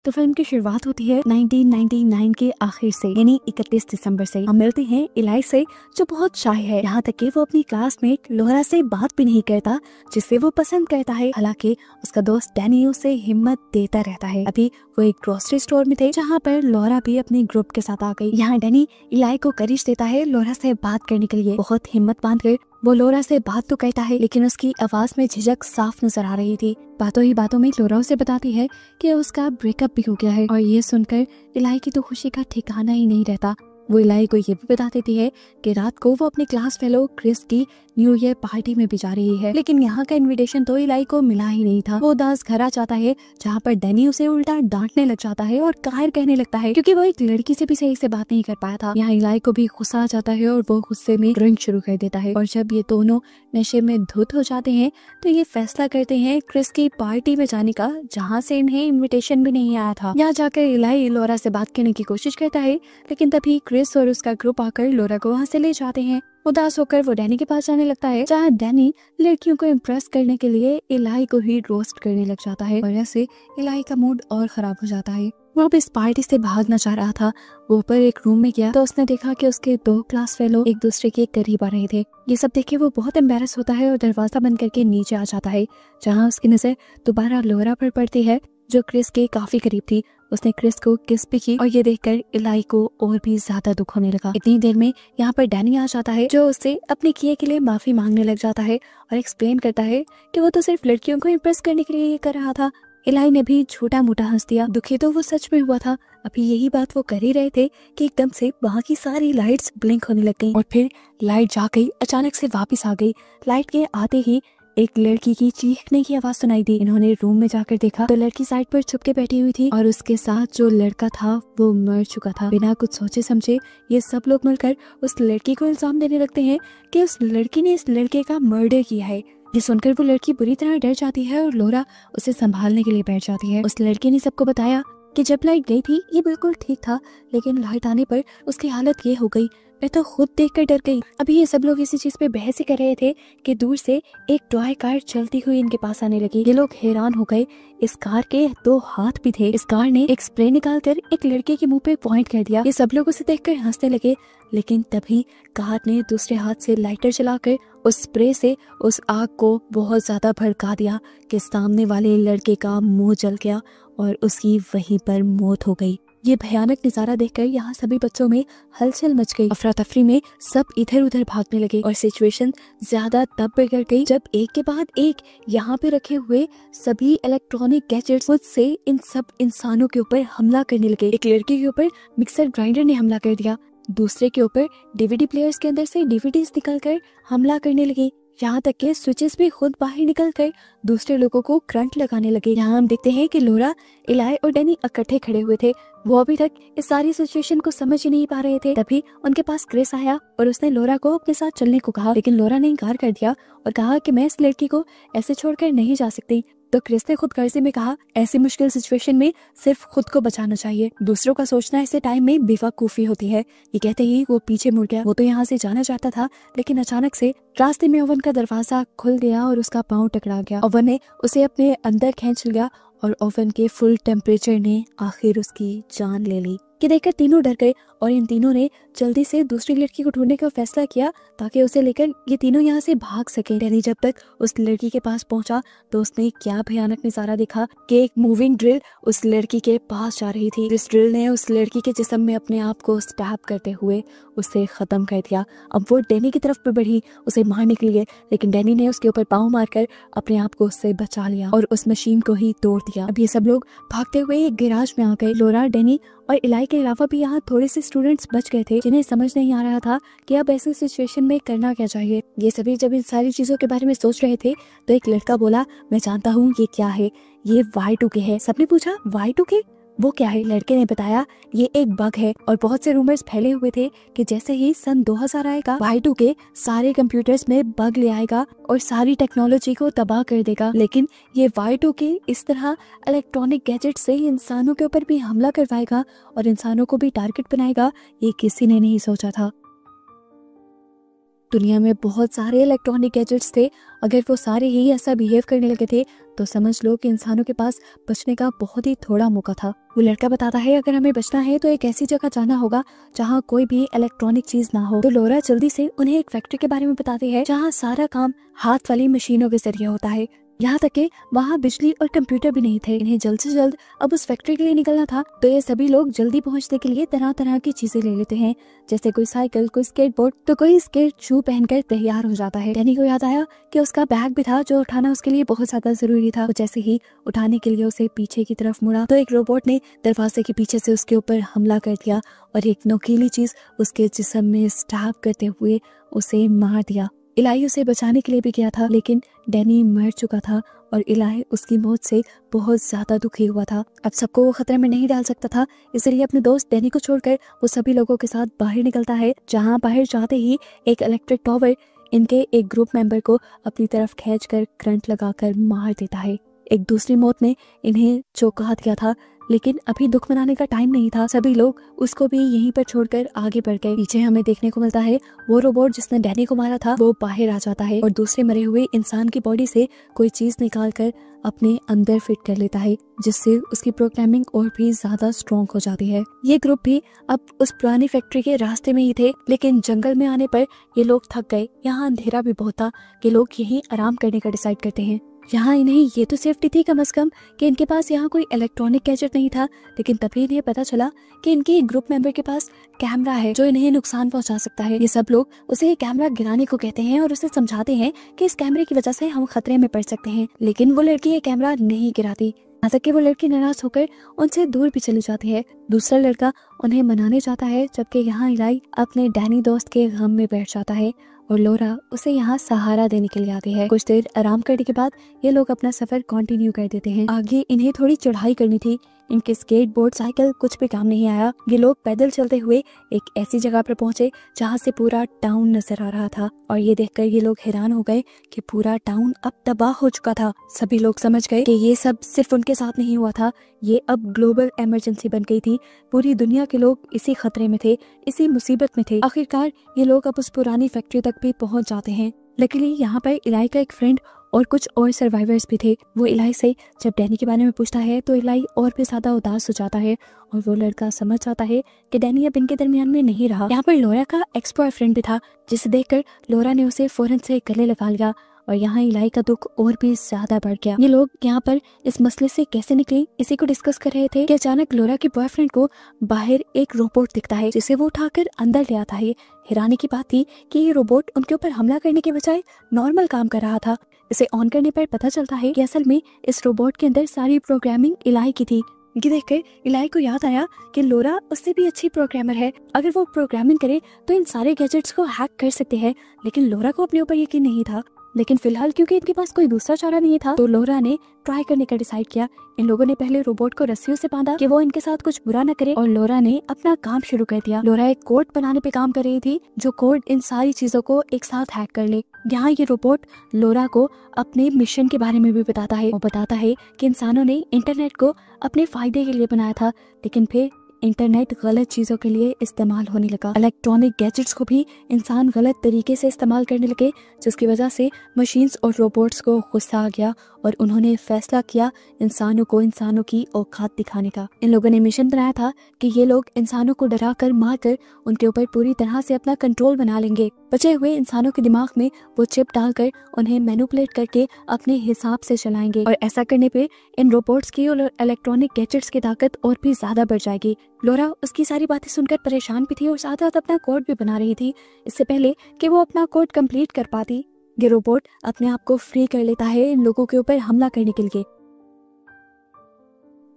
तो फिल्म की शुरुआत होती है 1999 के आखिर से, यानी 31 दिसंबर से। हम मिलते हैं इलाई से, जो बहुत शाय है, यहाँ तक कि वो अपनी क्लासमेट लोरा से बात भी नहीं करता जिसे वो पसंद करता है। हालांकि उसका दोस्त डैनी उसे हिम्मत देता रहता है। अभी वो एक ग्रोसरी स्टोर में थे जहाँ पर लोरा भी अपने ग्रुप के साथ आ गई। यहाँ डैनी इलाई को करिश देता है लोरा से बात करने के लिए। बहुत हिम्मत बांधकर वो लोरा से बात तो कहता है, लेकिन उसकी आवाज में झिझक साफ नजर आ रही थी। बातों ही बातों में लोरा उसे बताती है कि उसका ब्रेकअप भी हो गया है, और ये सुनकर इलाई की तो खुशी का ठिकाना ही नहीं रहता। वो इलाई को ये भी बता देती है कि रात को वो अपने क्लास फेलो क्रिस की न्यू ईयर पार्टी में भी जा रही है, लेकिन यहाँ का इनविटेशन तो इलाई को मिला ही नहीं था। वो उदास घर आ जाता है, जहाँ पर डैनी उसे उल्टा डांटने लग जाता है और कायर कहने लगता है, क्योंकि वो एक लड़की से भी सही से बात नहीं कर पाया था। यहाँ इलाई को भी गुस्सा आ जाता है और वो गुस्से में ड्रिंक शुरू कर देता है। और जब ये दोनों नशे में धुत हो जाते हैं तो ये फैसला करते हैं क्रिस की पार्टी में जाने का, जहाँ से इन्हें इन्विटेशन भी नहीं आया था। यहाँ जाकर इलाई लोरा से बात करने की कोशिश करता है, लेकिन तभी क्रिस और उसका ग्रुप आकर लोरा को वहाँ से ले जाते हैं। उदास होकर वो डैनी के पास जाने लगता है, जहाँ डैनी लड़कियों को इम्प्रेस करने के लिए इलाई को ही रोस्ट करने लग जाता है, और ऐसे इलाई का मूड और खराब हो जाता है। वो अब इस पार्टी से भागना चाह रहा था। वो ऊपर एक रूम में गया तो उसने देखा कि उसके 2 क्लास फेलो एक दूसरे के करीब आ रहे थे। ये सब देख के वो बहुत एम्बेरस होता है और दरवाजा बंद करके नीचे आ जाता है, जहाँ उसकी नजर दोबारा लोरा पर पड़ती है, जो क्रिस के काफी करीब थी। उसने क्रिस को किस भी की, और ये देखकर इलाई को और भी ज्यादा दुख होने लगा। इतनी देर में यहाँ पर डैनी आ जाता है, जो उससे अपने किए के लिए माफी मांगने लग जाता है और एक्सप्लेन करता है कि वो तो सिर्फ लड़कियों को इम्प्रेस करने के लिए ये कर रहा था। इलाई ने भी छोटा मोटा हंस दिया। दुखी तो वो सच में हुआ था। अभी यही बात वो कर ही रहे थे कि एकदम से वहाँ की सारी लाइट्स ब्लिंक होने लग गई, और फिर लाइट जा गई, अचानक से वापस आ गई। लाइट के आते ही एक लड़की की चीखने की आवाज सुनाई दी। इन्होंने रूम में जाकर देखा तो लड़की साइड पर छुप के बैठी हुई थी, और उसके साथ जो लड़का था वो मर चुका था। बिना कुछ सोचे समझे ये सब लोग मिलकर उस लड़की को इल्जाम देने लगते हैं कि उस लड़की ने इस लड़के का मर्डर किया है। ये सुनकर वो लड़की बुरी तरह डर जाती है और लोरा उसे संभालने के लिए बैठ जाती है। उस लड़की ने सबको बताया कि जब लाइट गई थी ये बिल्कुल ठीक था, लेकिन लाइट आने पर उसकी हालत ये हो गई। मैं तो खुद देखकर डर गई। अभी ये सब लोग इसी चीज पे बहस ही कर रहे थे कि दूर से एक टॉय कार चलती हुई इनके पास आने लगी। ये लोग हैरान हो गए। इस कार के 2 हाथ भी थे। इस कार ने एक स्प्रे निकालकर एक लड़के के मुंह पे पॉइंट कर दिया। ये सब लोग उसे देखकर हंसने लगे, लेकिन तभी कार ने दूसरे हाथ से लाइटर चलाकर उस स्प्रे से उस आग को बहुत ज्यादा भड़का दिया कि सामने वाले लड़के का मुंह जल गया और उसकी वहीं पर मौत हो गई। ये भयानक नजारा देखकर यहाँ सभी बच्चों में हलचल मच गई। अफरा तफरी में सब इधर उधर भागने लगे, और सिचुएशन ज्यादा तब बिगड़ गई जब एक के बाद एक यहाँ पे रखे हुए सभी इलेक्ट्रॉनिक गैजेट्स खुद से इन सब इंसानों के ऊपर हमला करने लगे। एक लड़के के ऊपर मिक्सर ग्राइंडर ने हमला कर दिया, दूसरे के ऊपर डीवीडी प्लेयर्स के अंदर से डीवीडीज निकलकर हमला करने लगे। यहाँ तक के स्विचेस भी खुद बाहर निकलकर दूसरे लोगों को करंट लगाने लगे। यहाँ हम देखते हैं कि लोरा, इलाई और डैनी इकट्ठे खड़े हुए थे। वो अभी तक इस सारी सिचुएशन को समझ ही नहीं पा रहे थे। तभी उनके पास क्रिस आया और उसने लोरा को अपने साथ चलने को कहा, लेकिन लोरा ने इनकार कर दिया और कहा कि मैं इस लड़की को ऐसे छोड़कर नहीं जा सकती। तो क्रिस ने खुद गर्जे में कहा, ऐसी मुश्किल सिचुएशन में सिर्फ खुद को बचाना चाहिए, दूसरों का सोचना ऐसे टाइम में बेवकूफी होती है। ये कहते ही वो पीछे मुड़ गया। वो तो यहाँ से जाना चाहता था, लेकिन अचानक से रास्ते में ओवन का दरवाजा खुल गया और उसका पाँव टकरा गया। ओवन ने उसे अपने अंदर खींच लिया और ओवन के फुल टेम्परेचर ने आखिर उसकी जान ले ली। कि देखकर तीनों डर गए और इन तीनों ने जल्दी से दूसरी लड़की को ढूंढने का फैसला किया ताकि उसे लेकर ये तीनों यहाँ से भाग सके। डैनी जब तक उस लड़की के पास पहुंचा तो उसने क्या भयानक नजारा देखा कि एक मूविंग ड्रिल उस लड़की के पास जा रही थी। इस ड्रिल ने उस लड़की के जिस्म में अपने आप को स्टैब करते हुए उसे खत्म कर दिया। अब वो डैनी की तरफ बढ़ी उसे मारने के लिए, लेकिन डैनी ने उसके ऊपर पाँव मारकर अपने आप को उससे बचा लिया और उस मशीन को ही तोड़ दिया। अब ये सब लोग भागते हुए एक गैराज में आ गए। लोरा, डैनी और इलाई के अलावा भी यहाँ थोड़े से स्टूडेंट्स बच गए थे, जिन्हें समझ नहीं आ रहा था कि अब ऐसी सिचुएशन में करना क्या चाहिए। ये सभी जब इन सारी चीजों के बारे में सोच रहे थे तो एक लड़का बोला, मैं जानता हूँ ये क्या है, ये Y2K है। सबने पूछा Y2K वो क्या है? लड़के ने बताया ये एक बग है और बहुत से रूमर्स फैले हुए थे कि जैसे ही सन 2000 आएगा Y2K सारे कंप्यूटर्स में बग ले आएगा और सारी टेक्नोलॉजी को तबाह कर देगा। लेकिन ये Y2K इस तरह इलेक्ट्रॉनिक गैजेट से इंसानों के ऊपर भी हमला करवाएगा और इंसानों को भी टारगेट बनाएगा, ये किसी ने नहीं सोचा था। दुनिया में बहुत सारे इलेक्ट्रॉनिक गैजेट्स थे, अगर वो सारे ही ऐसा बिहेव करने लगे थे तो समझ लो कि इंसानों के पास बचने का बहुत ही थोड़ा मौका था। वो लड़का बताता है अगर हमें बचना है तो एक ऐसी जगह जाना होगा जहाँ कोई भी इलेक्ट्रॉनिक चीज ना हो। तो लोरा जल्दी से उन्हें एक फैक्ट्री के बारे में बताती है जहाँ सारा काम हाथ वाली मशीनों के जरिए होता है, यहाँ तक कि वहाँ बिजली और कंप्यूटर भी नहीं थे। इन्हें जल्द से जल्द अब उस फैक्ट्री के लिए निकलना था, तो ये सभी लोग जल्दी पहुँचने के लिए तरह तरह की चीजें ले लेते हैं, जैसे कोई साइकिल, कोई स्केटबोर्ड, तो कोई स्केट शू पहनकर तैयार हो जाता है। डैनी को याद आया कि उसका बैग भी था जो उठाना उसके लिए बहुत ज्यादा जरूरी था। तो जैसे ही उठाने के लिए उसे पीछे की तरफ मुड़ा तो एक रोबोट ने दरवाजे के पीछे से उसके ऊपर हमला कर दिया और एक नोकीली चीज उसके जिस्म में स्टैब करते हुए उसे मार दिया। इलाई उसे बचाने के लिए भी गया था, लेकिन डैनी मर चुका था और इलाई उसकी मौत से बहुत ज्यादा दुखी हुआ था। अब सबको वो खतरे में नहीं डाल सकता था, इसलिए अपने दोस्त डैनी को छोड़कर वो सभी लोगों के साथ बाहर निकलता है, जहां बाहर जाते ही एक इलेक्ट्रिक टावर इनके एक ग्रुप मेंबर को अपनी तरफ खींचकर करंट लगाकर मार देता है। एक दूसरी मौत ने इन्हें चौंका दिया था, लेकिन अभी दुख मनाने का टाइम नहीं था। सभी लोग उसको भी यहीं पर छोड़कर आगे बढ़ गए। पीछे हमें देखने को मिलता है वो रोबोट जिसने डैनी को मारा था वो बाहर आ जाता है और दूसरे मरे हुए इंसान की बॉडी से कोई चीज निकाल कर अपने अंदर फिट कर लेता है, जिससे उसकी प्रोग्रामिंग और भी ज्यादा स्ट्रॉन्ग हो जाती है। ये ग्रुप भी अब उस पुरानी फैक्ट्री के रास्ते में ही थे, लेकिन जंगल में आने पर ये लोग थक गए। यहाँ अंधेरा भी बहुत था कि लोग यहीं आराम करने का डिसाइड करते हैं। यहाँ इन्हें ये तो सेफ्टी थी कम से कम कि इनके पास यहाँ कोई इलेक्ट्रॉनिक गैजेट नहीं था, लेकिन तभी इन्हें पता चला कि इनके एक ग्रुप मेंबर के पास कैमरा है जो इन्हें नुकसान पहुंचा सकता है। ये सब लोग उसे कैमरा गिराने को कहते हैं और उसे समझाते हैं कि इस कैमरे की वजह से हम खतरे में पड़ सकते हैं, लेकिन वो लड़की ये कैमरा नहीं गिराती। यहाँ तक कि वो लड़की नाराज होकर उनसे दूर भी चली जाती है। दूसरा लड़का उन्हें मनाने जाता है, जबकि यहाँ इलाई अपने डैनी दोस्त के गम में बैठ जाता है और लोरा उसे यहाँ सहारा देने के लिए आती है। कुछ देर आराम करने के बाद ये लोग अपना सफर कंटिन्यू कर देते हैं। आगे इन्हें थोड़ी चढ़ाई करनी थी, इनके स्केटबोर्ड, साइकिल कुछ भी काम नहीं आया। ये लोग पैदल चलते हुए एक ऐसी जगह पर पहुंचे जहां से पूरा टाउन नजर आ रहा था और ये देखकर ये लोग हैरान हो गए कि पूरा टाउन अब तबाह हो चुका था। सभी लोग समझ गए कि ये सब सिर्फ उनके साथ नहीं हुआ था, ये अब ग्लोबल इमरजेंसी बन गई थी। पूरी दुनिया के लोग इसी खतरे में थे, इसी मुसीबत में थे। आखिरकार ये लोग अब उस पुरानी फैक्ट्री तक भी पहुंच जाते हैं। लकीली यहाँ पर इलाई का एक फ्रेंड और कुछ और सर्वाइवर्स भी थे। वो इलाई से जब डैनी के बारे में पूछता है तो इलाई और भी ज्यादा उदास हो जाता है और वो लड़का समझ जाता है कि डैनी अब इनके दरमियान में नहीं रहा। यहाँ पर लोरा का एक्स बॉयफ्रेंड भी था, जिसे देखकर लोरा ने उसे फौरन से गले लगा लिया और यहाँ इलाई का दुख और भी ज्यादा बढ़ गया। ये लोग यहाँ पर इस मसले से कैसे निकले इसी को डिस्कस कर रहे थे कि अचानक लोरा के बॉयफ्रेंड को बाहर एक रोबोट दिखता है, जिसे वो उठाकर अंदर ले आता है। हैरानी की बात थी कि ये रोबोट उनके ऊपर हमला करने के बजाय नॉर्मल काम कर रहा था। इसे ऑन करने पर पता चलता है कि असल में इस रोबोट के अंदर सारी प्रोग्रामिंग इलाई की थी। ये देखकर इलाई को याद आया कि लोरा उससे भी अच्छी प्रोग्रामर है, अगर वो प्रोग्रामिंग करे तो इन सारे गैजेट्स को हैक कर सकते हैं। लेकिन लोरा को अपने ऊपर यकीन नहीं था, लेकिन फिलहाल क्योंकि इनके पास कोई दूसरा चारा नहीं था तो लोरा ने ट्राई करने का डिसाइड किया। इन लोगों ने पहले रोबोट को रस्सियों से बांधा कि वो इनके साथ कुछ बुरा न करे और लोरा ने अपना काम शुरू कर दिया। लोरा एक कोड बनाने पे काम कर रही थी जो कोड इन सारी चीजों को एक साथ हैक कर ले। यहाँ ये रोबोट लोरा को अपने मिशन के बारे में भी बताता है। वो बताता है कि इंसानों ने इंटरनेट को अपने फायदे के लिए बनाया था, लेकिन फिर इंटरनेट गलत चीजों के लिए इस्तेमाल होने लगा। इलेक्ट्रॉनिक गैजेट्स को भी इंसान गलत तरीके से इस्तेमाल करने लगे, जिसकी वजह से मशीन्स और रोबोट्स को गुस्सा आ गया और उन्होंने फैसला किया इंसानों की औकात दिखाने का। इन लोगों ने मिशन बनाया था कि ये लोग इंसानों को डरा कर मार कर उनके ऊपर पूरी तरह से अपना कंट्रोल बना लेंगे। बचे हुए इंसानों के दिमाग में वो चिप डालकर उन्हें मैनिपुलेट करके अपने हिसाब से चलाएंगे और ऐसा करने पे इन रोबोट्स की और इलेक्ट्रॉनिक गैजेट्स की ताकत और भी ज्यादा बढ़ जाएगी। लोरा उसकी सारी बातें सुनकर परेशान भी थी और साथ साथ अपना कोड भी बना रही थी, इससे पहले कि वो अपना कोड कंप्लीट कर पाती। ये रोबोट अपने आप को फ्री कर लेता है इन लोगों के ऊपर हमला करने के लिए।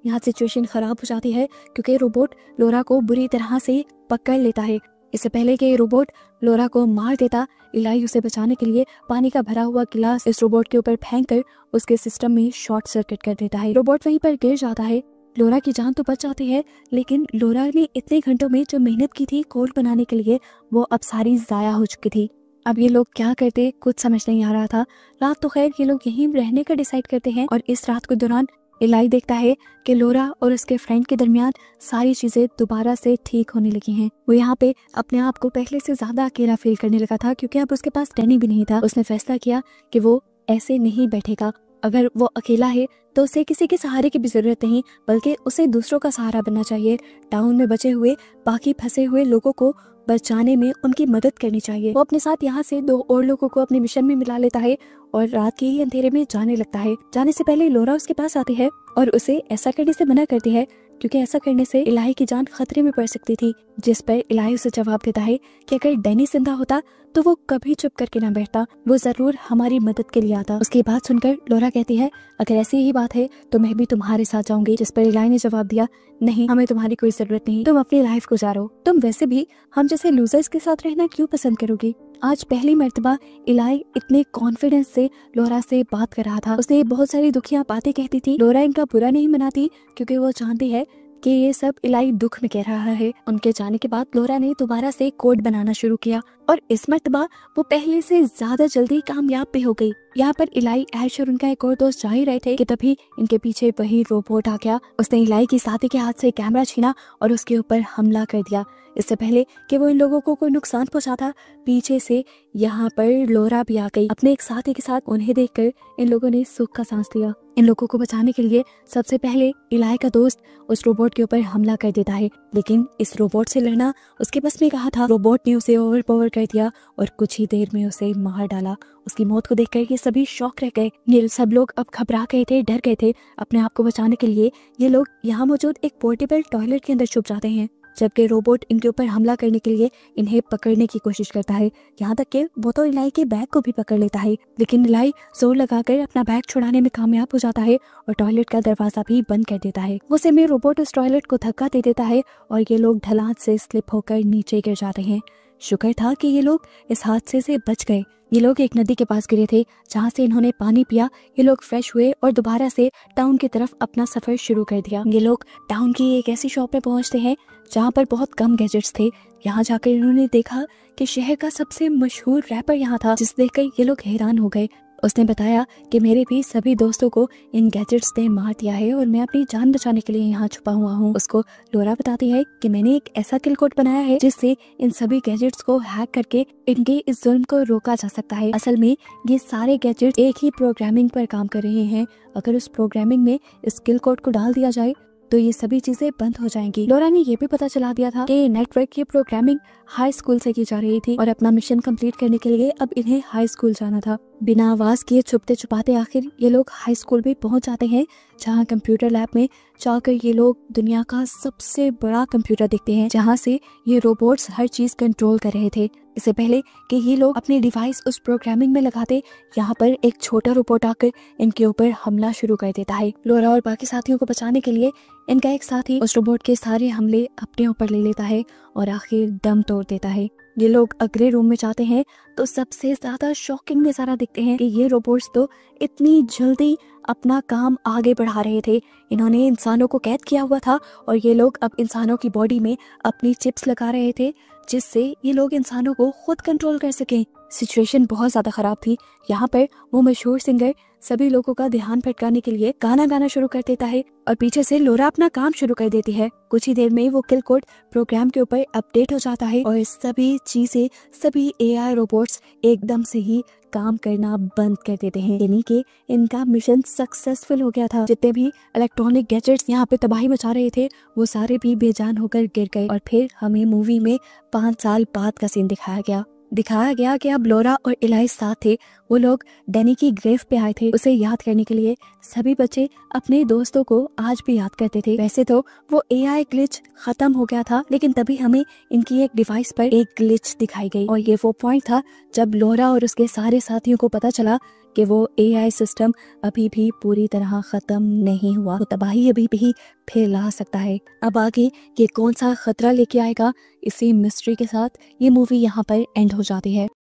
यहाँ सिचुएशन खराब हो जाती है क्योंकि रोबोट लोरा को बुरी तरह से पकड़ लेता है। इससे पहले कि रोबोट लोरा को मार देता, इलाई उसे बचाने के लिए पानी का भरा हुआ गिलास इस रोबोट के ऊपर फेंककर उसके सिस्टम में शॉर्ट सर्किट कर देता है। रोबोट वहीं पर गिर जाता है। लोरा की जान तो बच जाती है, लेकिन लोरा ने इतने घंटों में जो मेहनत की थी कोड बनाने के लिए वो अब सारी जाया हो चुकी थी। अब ये लोग क्या करते कुछ समझ नहीं आ रहा था। रात तो खैर ये लोग यहीं रहने का डिसाइड करते हैं और इस रात के दौरान इलाई देखता है कि लोरा और उसके फ्रेंड के दरमियान सारी चीजें दोबारा से ठीक होने लगी हैं। वो यहाँ पे अपने आप को पहले से ज्यादा अकेला फील करने लगा था, क्योंकि अब उसके पास डैनी भी नहीं था। उसने फैसला किया कि वो ऐसे नहीं बैठेगा। अगर वो अकेला है तो उसे किसी के सहारे की भी जरूरत नहीं, बल्कि उसे दूसरों का सहारा बनना चाहिए। टाउन में बचे हुए बाकी फंसे हुए लोगों को बचाने में उनकी मदद करनी चाहिए। वो अपने साथ यहाँ से 2 और लोगों को अपने मिशन में मिला लेता है और रात के ही अंधेरे में जाने लगता है। जाने से पहले लोरा उसके पास आती है और उसे ऐसा करने से मना करती है, क्योंकि ऐसा करने से इलाही की जान खतरे में पड़ सकती थी। जिस पर इलाही उसे जवाब देता है कि अगर डैनी जिंदा होता तो वो कभी चुप करके ना बैठता, वो जरूर हमारी मदद के लिए आता। उसकी बात सुनकर लोरा कहती है, अगर ऐसी ही बात है तो मैं भी तुम्हारे साथ जाऊंगी। जिस पर इलाही ने जवाब दिया, नहीं, हमें तुम्हारी कोई जरूरत नहीं, तुम अपनी लाइफ गुजारो। तुम वैसे भी हम जैसे लूजर्स के साथ रहना क्यों पसंद करोगी। आज पहली मर्तबा इलाई इतने कॉन्फिडेंस से लोरा से बात कर रहा था। उसने बहुत सारी दुखिया बातें कहती थी। लोरा इनका बुरा नहीं मनाती, क्योंकि वो जानती है कि ये सब इलाई दुख में कह रहा है। उनके जाने के बाद लोरा ने दोबारा से कोड बनाना शुरू किया और इस मर्तबा वो पहले से ज्यादा जल्दी कामयाब भी हो गई। यहाँ पर इलाई, ऐश और उनका एक और दोस्त जा ही रहे थे कि तभी इनके पीछे वही रोबोट आ गया। उसने इलाई की साथी के हाथ से कैमरा छीना और उसके ऊपर हमला कर दिया। इससे पहले कि वो इन लोगों को कोई नुकसान पहुंचाता, पीछे से यहाँ पर लोरा भी आ गई। अपने एक साथी के साथ उन्हें देखकर इन लोगों ने सुख का सांस लिया। इन लोगों को बचाने के लिए सबसे पहले इलाई का दोस्त उस रोबोट के ऊपर हमला कर देता है, लेकिन इस रोबोट से लड़ना उसके बस में कहा था। रोबोट ने उसे ओवरपावर कर दिया और कुछ ही देर में उसे मार डाला। उसकी मौत को देखकर ये सभी शॉक रह गए। ये सब लोग अब घबरा गए थे, डर गए थे। अपने आप को बचाने के लिए ये लोग यहाँ मौजूद एक पोर्टेबल टॉयलेट के अंदर छुप जाते हैं, जबकि रोबोट इनके ऊपर हमला करने के लिए इन्हें पकड़ने की कोशिश करता है। यहाँ तक कि वो तो इलाई के बैग को भी पकड़ लेता है, लेकिन इलाई जोर लगाकर अपना बैग छुड़ाने में कामयाब हो जाता है और टॉयलेट का दरवाजा भी बंद कर देता है। उसे में रोबोट उस टॉयलेट को धक्का दे देता है और ये लोग ढलान से स्लिप होकर नीचे गिर जाते हैं। शुक्र था कि ये लोग इस हादसे से बच गए। ये लोग एक नदी के पास गिरे थे, जहाँ से इन्होंने पानी पिया। ये लोग फ्रेश हुए और दोबारा से टाउन की तरफ अपना सफर शुरू कर दिया। ये लोग टाउन की एक ऐसी शॉप में पहुँचते हैं जहाँ पर बहुत कम गैजेट्स थे। यहाँ जाकर इन्होंने देखा कि शहर का सबसे मशहूर रैपर यहाँ था, जिसे देखकर ये लोग हैरान हो गए। उसने बताया कि मेरे भी सभी दोस्तों को इन गैजेट्स ने मार दिया है और मैं अपनी जान बचाने के लिए यहाँ छुपा हुआ हूँ। उसको लोरा बताती है कि मैंने एक ऐसा किल कोड बनाया है जिससे इन सभी गैजेट्स को हैक करके इनके इस जुल्म को रोका जा सकता है। असल में ये सारे गैजेट्स एक ही प्रोग्रामिंग पर काम कर रहे हैं। अगर उस प्रोग्रामिंग में इस किल कोड को डाल दिया जाए तो ये सभी चीजें बंद हो जाएंगी। लोरा ने ये भी पता चला दिया था कि नेटवर्क की प्रोग्रामिंग हाई स्कूल से की जा रही थी और अपना मिशन कंप्लीट करने के लिए अब इन्हें हाई स्कूल जाना था। बिना आवाज किए छुपते छुपाते आखिर ये लोग हाई स्कूल भी पहुंच जाते हैं, जहां कंप्यूटर लैब में जाकर ये लोग दुनिया का सबसे बड़ा कंप्यूटर देखते हैं, जहां से ये रोबोट्स हर चीज कंट्रोल कर रहे थे। इससे पहले कि ये लोग अपने डिवाइस उस प्रोग्रामिंग में लगाते, यहाँ पर एक छोटा रोबोट आकर इनके ऊपर हमला शुरू कर देता है। लोरा और बाकी साथियों को बचाने के लिए इनका एक साथी उस रोबोट के सारे हमले अपने ऊपर ले लेता है और आखिर दम तोड़ देता है। ये लोग अगले रूम में जाते हैं तो सबसे ज्यादा शॉकिंग नजारा देखते हैं कि ये रोबोट्स तो इतनी जल्दी अपना काम आगे बढ़ा रहे थे। इन्होंने इंसानों को कैद किया हुआ था और ये लोग अब इंसानों की बॉडी में अपनी चिप्स लगा रहे थे, जिससे ये लोग इंसानों को खुद कंट्रोल कर सकें। सिचुएशन बहुत ज्यादा खराब थी। यहाँ पर वो मशहूर सिंगर सभी लोगों का ध्यान भटकाने के लिए गाना गाना शुरू कर देता है और पीछे से लोरा अपना काम शुरू कर देती है। कुछ ही देर में वो किल कोड प्रोग्राम के ऊपर अपडेट हो जाता है और सभी चीजें, सभी एआई रोबोट्स एकदम से ही काम करना बंद कर देते हैं, यानी कि इनका मिशन सक्सेसफुल हो गया था। जितने भी इलेक्ट्रॉनिक गैजेट्स यहाँ पे तबाही मचा रहे थे वो सारे भी बेजान होकर गिर गए और फिर हमें मूवी में 5 साल बाद का सीन दिखाया गया कि अब लोरा और इलाई साथ थे। वो लोग डैनी की ग्रेव पे आए थे उसे याद करने के लिए। सभी बच्चे अपने दोस्तों को आज भी याद करते थे। वैसे तो वो एआई ग्लिच खत्म हो गया था, लेकिन तभी हमें इनकी एक डिवाइस पर एक ग्लिच दिखाई गई और ये वो पॉइंट था जब लोरा और उसके सारे साथियों को पता चला कि वो एआई सिस्टम अभी भी पूरी तरह खत्म नहीं हुआ, तो तबाही अभी भी फैला सकता है। अब आगे ये कौन सा खतरा लेके आएगा, इसी मिस्ट्री के साथ ये मूवी यहाँ पर एंड हो जाती है।